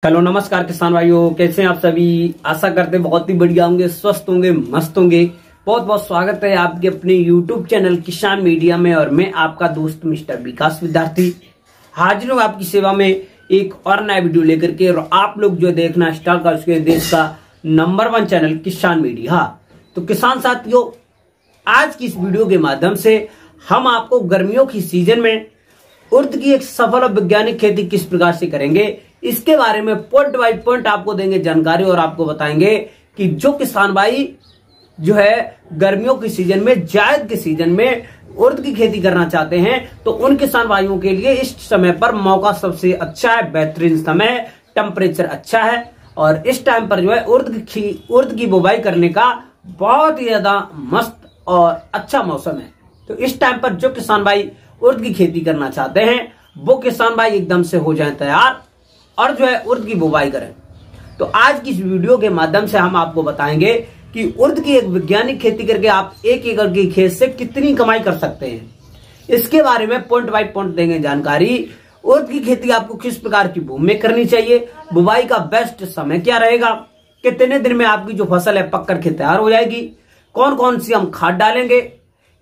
Hello नमस्कार किसान भाइयों, कैसे हैं आप सभी। आशा करते हैं बहुत ही बढ़िया होंगे, स्वस्थ होंगे, मस्त होंगे। बहुत बहुत स्वागत है आपके अपने यूट्यूब चैनल किसान मीडिया में। और मैं आपका दोस्त मिस्टर विकास विद्यार्थी हाजिर हूँ आपकी सेवा में एक और नया वीडियो लेकर के। और आप लोग जो देखना स्टार्ट कर चुके हैं देश का नंबर 1 चैनल किसान मीडिया। तो किसान साथियों, आज की इस वीडियो के माध्यम से हम आपको गर्मियों की सीजन में उर्द की एक सफल और वैज्ञानिक खेती किस प्रकार से करेंगे, इसके बारे में पॉइंट बाय पॉइंट आपको देंगे जानकारी। और आपको बताएंगे कि जो किसान भाई जो है गर्मियों की सीजन में, जायद के सीजन में उर्द की खेती करना चाहते हैं, तो उन किसान भाइयों के लिए इस समय पर मौका सबसे अच्छा है, बेहतरीन समय, टेम्परेचर अच्छा है। और इस टाइम पर जो है उर्द की बुवाई करने का बहुत ही ज्यादा मस्त और अच्छा मौसम है। तो इस टाइम पर जो किसान भाई उर्द की खेती करना चाहते हैं वो किसान भाई एकदम से हो जाएं तैयार और जो है उर्द की बुवाई करें। तो आज की इस वीडियो के माध्यम से हम आपको बताएंगे कि उर्द की एक वैज्ञानिक खेती करके आप 1 एकड़ की खेत से कितनी कमाई कर सकते हैं, इसके बारे में पॉइंट बाय पॉइंट देंगे जानकारी। उर्द की खेती आपको किस प्रकार की भूमि में करनी चाहिए, बुवाई का बेस्ट समय क्या रहेगा, कितने दिन में आपकी जो फसल है पककर के तैयार हो जाएगी, कौन कौन सी हम खाद डालेंगे,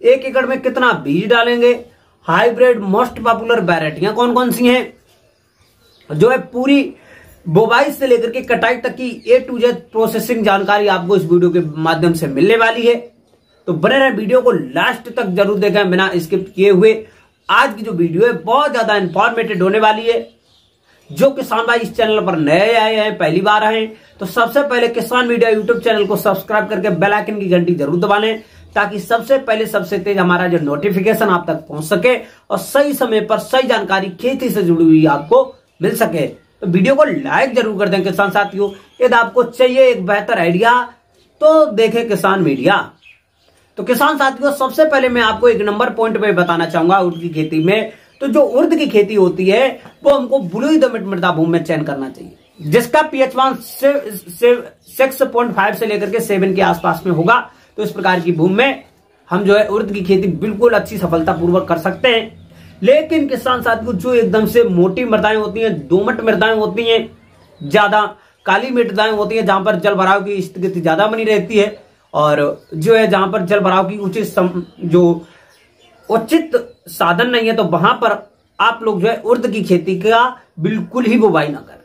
1 एकड़ में कितना बीज डालेंगे, हाइब्रिड मोस्ट पॉपुलर वैरायटियां कौन कौन सी हैं, जो है पूरी बुवाई से लेकर के कटाई तक की A to Z प्रोसेसिंग जानकारी आपको इस वीडियो के माध्यम से मिलने वाली है। तो बने रहे वीडियो को लास्ट तक जरूर देखें बिना स्किप किए हुए। आज की जो वीडियो है बहुत ज्यादा इंफॉर्मेटिव होने वाली है। जो किसान भाई इस चैनल पर नए आए हैं, पहली बार आए हैं, तो सबसे पहले किसान मीडिया यूट्यूब चैनल को सब्सक्राइब करके बेल आइकन की घंटी जरूर दबा लें, ताकि सबसे पहले सबसे तेज हमारा जो नोटिफिकेशन आप तक पहुंच सके और सही समय पर सही जानकारी खेती से जुड़ी हुई आपको मिल सके। तो वीडियो को लाइक जरूर कर दें किसान साथियों। यदि आपको चाहिए एक बेहतर आइडिया तो देखें किसान मीडिया। तो किसान साथियों, सबसे पहले मैं आपको एक नंबर पॉइंट पे बताना चाहूंगा उर्द की खेती में। तो जो उर्द की खेती होती है वो हमको ब्लूई दमिट मृदा भूमि में चयन करना चाहिए, जिसका pH 6.5 से लेकर के 7 के आसपास में होगा। तो इस प्रकार की भूमि में हम जो है उर्द की खेती बिल्कुल अच्छी सफलता पूर्वक कर सकते हैं। लेकिन किसान साथियों, जो एकदम से मोटी मृदाएं होती हैं, दोमट मृदाएं होती हैं, ज्यादा काली मृदाएं होती हैं, जहां पर जल भराव की स्थिति ज्यादा बनी रहती है, और जो है जहां पर जल भराव की उचित साधन नहीं है, तो वहां पर आप लोग जो है उर्द की खेती का बिल्कुल ही बुवाई ना करें,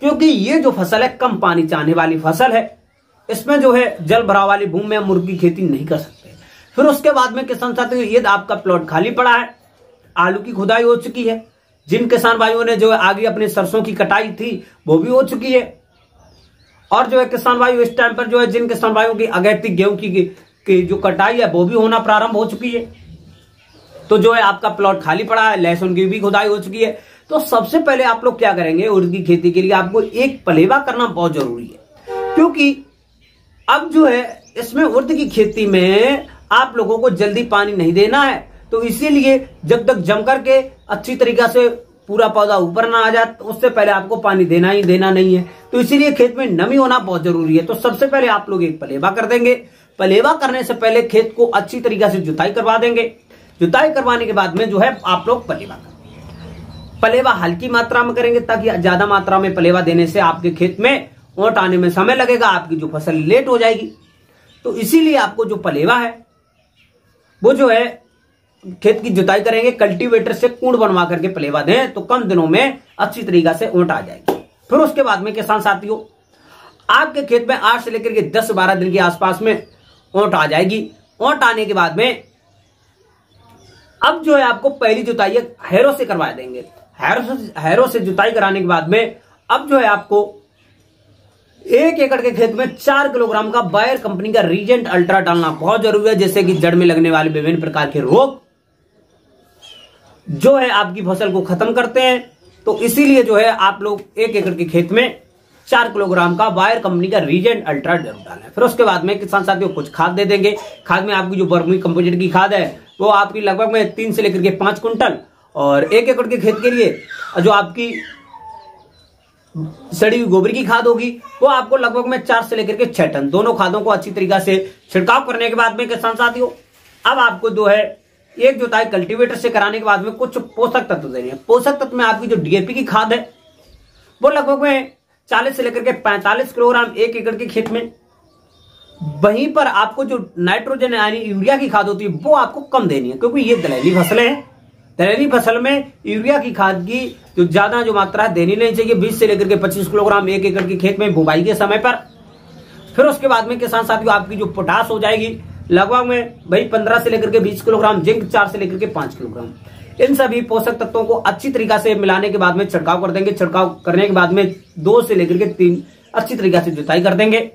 क्योंकि ये जो फसल है कम पानी चाहने वाली फसल है। इसमें जो है जल भराव वाली भूमि में हम उर्द की खेती नहीं कर सकते। फिर उसके बाद में किसान साथियों, यदि आपका प्लॉट खाली पड़ा है, आलू की खुदाई हो चुकी है, जिन किसान भाइयों ने जो है आगे अपने सरसों की कटाई थी वो भी हो चुकी है, और जो है किसान भाइयों इस टाइम पर जो है जिन किसान भाइयों की अगैती गेहूं की जो कटाई है वो भी होना प्रारंभ हो चुकी है, तो जो है आपका प्लॉट खाली पड़ा है, लहसुन की भी खुदाई हो चुकी है। तो सबसे पहले आप लोग क्या करेंगे, उर्द की खेती के लिए आपको एक पलेवा करना बहुत जरूरी है, क्योंकि अब जो है इसमें उर्द की खेती में आप लोगों को जल्दी पानी नहीं देना है। तो इसीलिए जब तक जम करके अच्छी तरीका से पूरा पौधा ऊपर ना आ जाए, उससे पहले आपको पानी देना ही देना नहीं है। तो इसीलिए खेत में नमी होना बहुत जरूरी है। तो सबसे पहले आप लोग एक पलेवा कर देंगे। पलेवा करने से पहले खेत को अच्छी तरीका से जुताई करवा देंगे। जुताई करवाने के बाद में जो है आप लोग पलेवा हल्की मात्रा में करेंगे, ताकि ज्यादा मात्रा में पलेवा देने से आपके खेत में ओट आने में समय लगेगा, आपकी जो फसल लेट हो जाएगी। तो इसीलिए आपको जो पलेवा है वो जो है खेत की जुताई करेंगे, कल्टीवेटर से कूड़ बनवा करके पलेवा दें, तो कम दिनों में अच्छी तरीका से ओट आ जाएगी। फिर उसके बाद में किसान साथियों, आपके खेत में 8 से लेकर के 10-12 दिन के आसपास में ओट आ जाएगी। ओट आने के बाद में अब जो है आपको पहली जुताई हैरो से करवा देंगे। हैरो से जुताई कराने के बाद में अब जो है आपको 1 एकड़ के खेत में 4 किलोग्राम का बायर कंपनी का रीजेंट अल्ट्रा डालना बहुत जरूरी है, जैसे कि जड़ में लगने वाले विभिन्न प्रकार के रोग जो है आपकी फसल को खत्म करते हैं। तो इसीलिए जो है आप लोग 1 एकड़ के खेत में 4 किलोग्राम का बायर कंपनी का रीजेंट अल्ट्रा जरूर डालें। फिर उसके बाद में किसान साथियों कुछ खाद दे देंगे। खाद में आपकी जो वर्मी कंपोजिट की खाद है वो आपकी लगभग में 3 से लेकर के 5 क्विंटल, और 1 एकड़ के खेत के लिए जो आपकी सड़ी हुई गोबर की खाद होगी वो आपको लगभग में 4 से लेकर के 6 टन। दोनों खादों को अच्छी तरीका से छिड़काव करने के बाद में किसान साथियों अब आपको जो है एक जुताई कल्टीवेटर से कराने के बाद में कुछ पोषक तत्व देने हैं। पोषक तत्व में आपकी जो DAP की खाद है वो लगभग में 40 से लेकर के 45 किलोग्राम 1 एकड़ के खेत में। वहीं पर आपको जो नाइट्रोजन यानी यूरिया की खाद होती है वो आपको कम देनी है, क्योंकि ये दलहनी फसलें हैं। दलहनी फसल में यूरिया की खाद की जो ज्यादा जो मात्रा है देनी नहीं चाहिए, 20 से लेकर के 25 किलोग्राम 1 एकड़ के खेत में बुवाई के समय पर। फिर उसके बाद में किसान साथियों आपकी जो पोटास हो जाएगी लगभग में भाई 15 से लेकर के 20 किलोग्राम, जिंक 4 से लेकर के 5 किलोग्राम। इन सभी पोषक तत्वों को अच्छी तरीका से मिलाने के बाद में छिड़काव कर देंगे। छिड़काव करने के बाद में 2 से लेकर के 3 अच्छी तरीका से जुताई कर देंगे।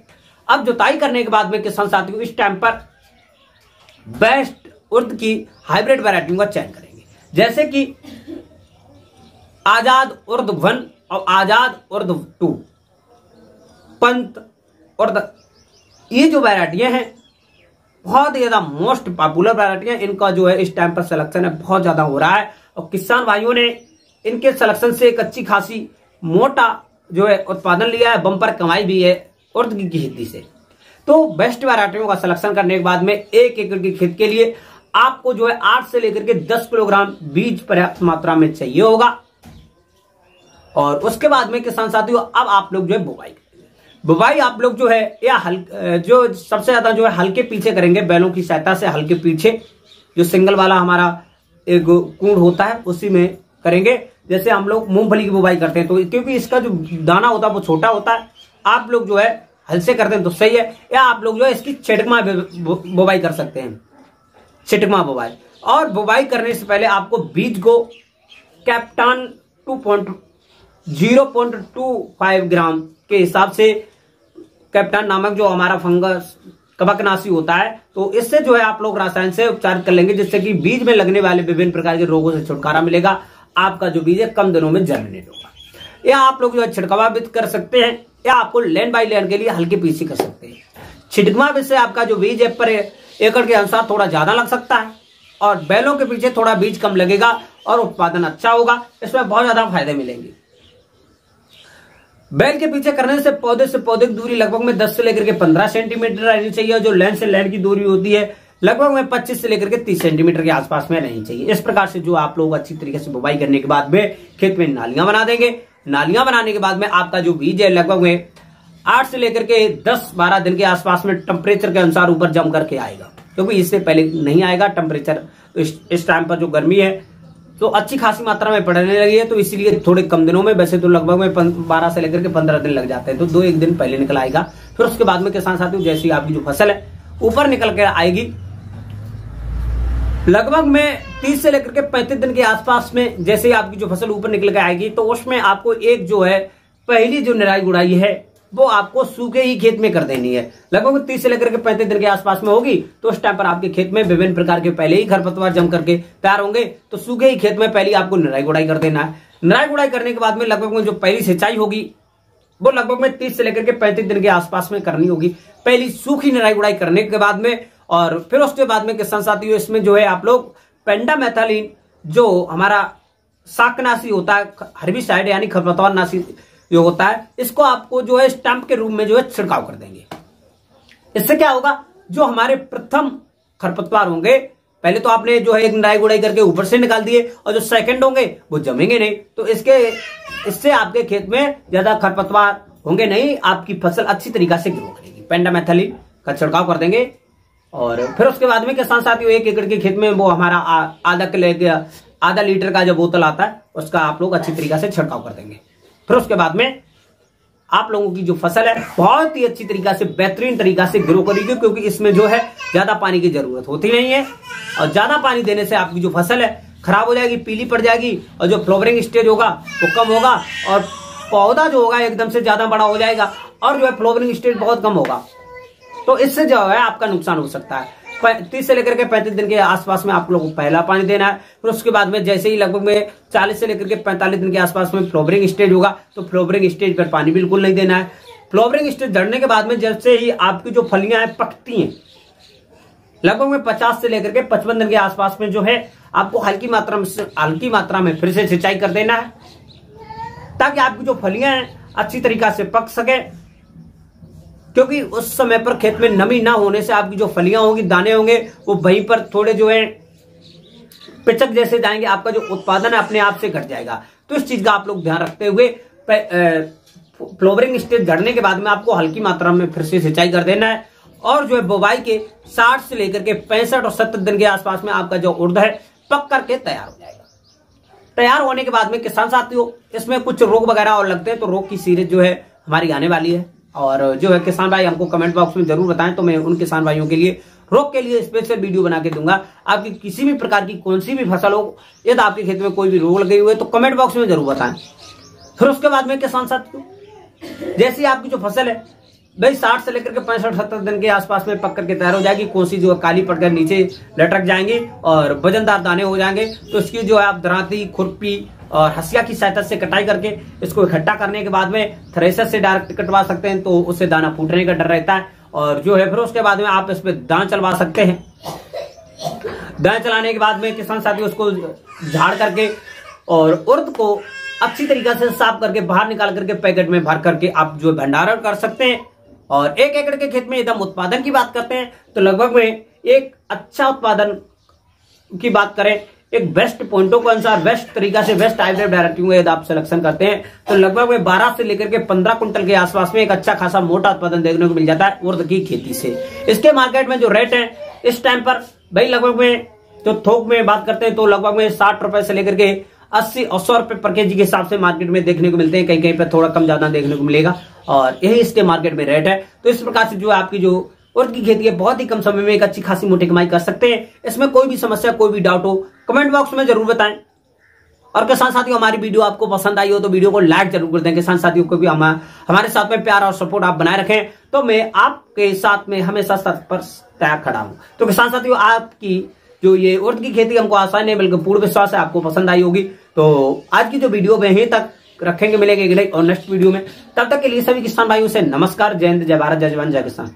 अब जुताई करने के बाद में किसान साथियों इस टाइम पर बेस्ट उर्द की हाइब्रिड वैरायटियों का चयन करेंगे, जैसे कि आजाद उर्द 1 और आजाद उर्द 2, पंत उर्द। ये जो वैरायटियां हैं बहुत ही ज्यादा मोस्ट पॉपुलर वैरायटियां, इनका जो है इस टाइम पर सिलेक्शन है बहुत ज्यादा हो रहा है और किसान भाइयों ने इनके सिलेक्शन से एक अच्छी खासी मोटा जो है उत्पादन लिया है, बम्पर कमाई भी है उर्द की खेती से। तो बेस्ट वैरायटियों का सिलेक्शन करने के बाद में 1 एकड़ के खेत के लिए आपको जो है 8 से लेकर के 10 किलोग्राम बीज पर्याप्त मात्रा में चाहिए होगा। और उसके बाद में किसान साथियों अब आप लोग जो है बुवाई आप लोग जो है या जो सबसे ज्यादा जो है हल्के पीछे करेंगे, बैलों की सहायता से हल्के पीछे जो सिंगल वाला हमारा एक कूड़ होता है उसी में करेंगे। जैसे हम लोग मूंगफली की बुवाई करते हैं तो क्योंकि इसका जो दाना होता है वो छोटा होता है, आप लोग जो है हल से करते हैं तो सही है, या आप लोग जो है इसकी छिटमा बुवाई कर सकते हैं, छिटमा बुवाई। और बुवाई करने से पहले आपको बीज को कैप्टान 0.25 ग्राम के हिसाब से, कैप्टान नामक जो हमारा फंगस कवकनाशी होता है, तो इससे जो है आप लोग रसायन से उपचार कर लेंगे, जिससे कि बीज में लगने वाले विभिन्न प्रकार के रोगों से छुटकारा मिलेगा। आपका जो बीज है कम दिनों में जर्मिनेट होगा। या आप लोग जो है छिड़कावा भी कर सकते हैं, या आपको लेन बाय लेन के लिए हल्की पीसी कर सकते हैं। छिड़कवा भी से आपका जो बीज है पर एकड़ के अनुसार थोड़ा ज्यादा लग सकता है और बैलों के पीछे थोड़ा बीज कम लगेगा और उत्पादन अच्छा होगा, इसमें बहुत ज्यादा फायदे मिलेंगे। बैल के पीछे करने से पौधे की दूरी लगभग में 10 से लेकर के 15 सेंटीमीटर रहनी चाहिए और जो लैंड से लैंड की दूरी होती है लगभग में 25 से लेकर के 30 सेंटीमीटर के आसपास में रहनी चाहिए। इस प्रकार से जो आप लोग अच्छी तरीके से बुवाई करने के बाद में खेत में नालियां बना देंगे। नालियां बनाने के बाद में आपका जो बीज है लगभग में 8 से लेकर के 10-12 दिन के आसपास में टेम्परेचर के अनुसार ऊपर जम करके आएगा, क्योंकि इससे पहले नहीं आएगा टेम्परेचर। तो इस टाइम पर जो गर्मी है तो अच्छी खासी मात्रा में पड़ने लगी है, तो इसीलिए थोड़े कम दिनों में, वैसे तो लगभग में 12 से लेकर के 15 दिन लग जाते हैं, तो 2-1 दिन पहले निकल आएगा। फिर उसके बाद में किसान साथियों जैसी आपकी जो फसल है ऊपर निकल के आएगी लगभग में 30 से लेकर के 35 दिन के आसपास में, जैसे ही आपकी जो फसल ऊपर निकल के आएगी तो उसमें आपको एक जो है पहली जो निराई गुड़ाई है वो आपको सूखे ही खेत में कर देनी है। लगभग 30 से लेकर के 35 दिन के आसपास में होगी, तो उस टाइम पर आपके खेत में विभिन्न प्रकार के पहले ही खरपतवार जम करके तैयार होंगे, तो सूखे ही खेत में पहले आपको निराई गुड़ाई कर देना है। निराई गुड़ाई करने के बाद में लगभग में जो पहली सिंचाई होगी वो लगभग में 30 से लेकर के 35 दिन के आसपास में करनी होगी, पहली सूखी निराई गुड़ाई करने के बाद में। और फिर उसके बाद में किसान साथियों इसमें जो है आप लोग पेंडामेथालिन जो हमारा शाकनाशी होता है, हर्बिसाइड यानी खरपतवार नाशी जो होता है, इसको आपको जो है स्टंप के रूप में जो है छिड़काव कर देंगे। इससे क्या होगा, जो हमारे प्रथम खरपतवार होंगे पहले तो आपने जो है एक निराई गुड़ाई करके ऊपर से निकाल दिए, और जो सेकंड होंगे वो जमेंगे नहीं, तो इससे आपके खेत में ज्यादा खरपतवार होंगे नहीं, आपकी फसल अच्छी तरीका से ग्रो करेगी। पेंडामेथालिन का छिड़काव कर देंगे। और फिर उसके बाद में किसान साथियों 1 एकड़ के खेत में वो हमारा आधा लीटर का जो बोतल आता है उसका आप लोग अच्छी तरीका से छिड़काव कर देंगे। फिर उसके बाद में आप लोगों की जो फसल है बहुत ही अच्छी तरीका से बेहतरीन तरीका से ग्रो करेगी, क्योंकि इसमें जो है ज्यादा पानी की जरूरत होती नहीं है, और ज्यादा पानी देने से आपकी जो फसल है खराब हो जाएगी, पीली पड़ जाएगी, और जो फ्लावरिंग स्टेज होगा वो कम होगा, और पौधा जो होगा एकदम से ज्यादा बड़ा हो जाएगा, और जो है फ्लावरिंग स्टेज बहुत कम होगा, तो इससे जो है आपका नुकसान हो सकता है। 30 से लेकर के 35 दिन के आसपास में आप लोगों को पहला पानी देना है। फिर उसके बाद में जैसे ही लगभग में 40 से लेकर के 45 दिन के आसपास में फ्लावरिंग स्टेज होगा, तो फ्लावरिंग स्टेज पर पानी बिल्कुल नहीं देना है। फ्लावरिंग स्टेज झड़ने के बाद में जैसे ही आपकी जो फलियां हैं पकती हैं, लगभग में 50 से लेकर के 55 दिन के आसपास में जो है आपको हल्की मात्रा में फिर से सिंचाई कर देना है, ताकि आपकी जो फलियां हैं अच्छी तरीका से पक सके, क्योंकि उस समय पर खेत में नमी ना होने से आपकी जो फलियां होंगी, दाने होंगे, वो वहीं पर थोड़े जो है पिचक जैसे जाएंगे, आपका जो उत्पादन है अपने आप से घट जाएगा। तो इस चीज का आप लोग ध्यान रखते हुए फ्लोवरिंग स्टेज झड़ने के बाद में आपको हल्की मात्रा में फिर से सिंचाई कर देना है। और जो है बुवाई के 60 से लेकर के 65 और 70 दिन के आसपास में आपका जो उड़द है पक करके तैयार हो जाएगा। तैयार होने के बाद में किसान साथियों इसमें कुछ रोग वगैरह और लगते हैं, तो रोग की सीरीज जो है हमारी आने वाली है। और जो है किसान भाई हमको कमेंट बॉक्स में जरूर बताएं, तो मैं उन किसान भाइयों के लिए रोग के लिए स्पेशल वीडियो बना के दूंगा। आपकी किसी भी प्रकार की कौन सी भी फसल हो, यदि आपके खेत में कोई भी रोग लगे हुए तो कमेंट बॉक्स में जरूर बताएं। फिर उसके बाद में किसान साथियों जैसी आपकी जो फसल है भाई 60 से लेकर के 65-70 दिन के आसपास में पक करके तैयार हो जाएगी, कोसी जो काली पड़कर नीचे लटक जाएंगे और वजनदार दाने हो जाएंगे, तो इसकी जो है आप दरांती, खुरपी और हसिया की सहायता से कटाई करके इसको इकट्ठा करने के बाद में थ्रेसर से डायरेक्ट कटवा सकते हैं, तो उससे दाना फूटने का डर रहता है। और जो है फिर उसके बाद में आप इस पे दाना चलवा सकते हैं। दाना चलाने के बाद में किसान साथी उसको झाड़ करके और उर्द को अच्छी तरीके से साफ करके बाहर निकाल करके पैकेट में भर करके आप जो भंडारण कर सकते हैं। और 1 एकड़ के खेत में यदि हम उत्पादन की बात करते हैं तो लगभग में एक अच्छा उत्पादन की बात करें, एक बेस्ट पॉइंटों के अनुसार बेस्ट तरीका से बेस्ट हाइब्रिड वैरायटी यदि आप सिलेक्शन करते हैं तो लगभग में 12 से लेकर के 15 कुंटल के आसपास में एक अच्छा खासा मोटा उत्पादन देखने को मिल जाता है उर्द की खेती से। इसके मार्केट में जो रेट है इस टाइम पर भाई लगभग में जो थोक में बात करते हैं तो लगभग में 60 रुपए से लेकर के 80 और 100 रुपए पर केजी के हिसाब से मार्केट में देखने को मिलते हैं। कहीं कहीं पर थोड़ा कम ज्यादा देखने को मिलेगा और यही इसके मार्केट में रेट है। तो इस प्रकार से जो है आपकी जो उर्द की खेती है बहुत ही कम समय में एक अच्छी खासी मोटी कमाई कर सकते हैं। इसमें कोई भी समस्या कोई भी डाउट हो कमेंट बॉक्स में जरूर बताएं। और किसान साथियों हमारी वीडियो आपको पसंद आई हो तो वीडियो को लाइक जरूर कर दें। किसान साथियों को भी हमारे साथ में प्यार और सपोर्ट आप बनाए रखें, तो मैं आपके साथ में हमेशा तत्पर तैयार खड़ा हूं। तो किसान साथियों आपकी जो ये उर्द की खेती हमको आसान है बल्कि पूर्ण विश्वास है आपको पसंद आई होगी। तो आज की जो वीडियो में यहीं तक रखेंगे, मिलेंगे और नेक्स्ट वीडियो में। तब तक के लिए सभी किसान भाइयों से नमस्कार, जय हिंद, जय भारत, जय जवान, जय किसान।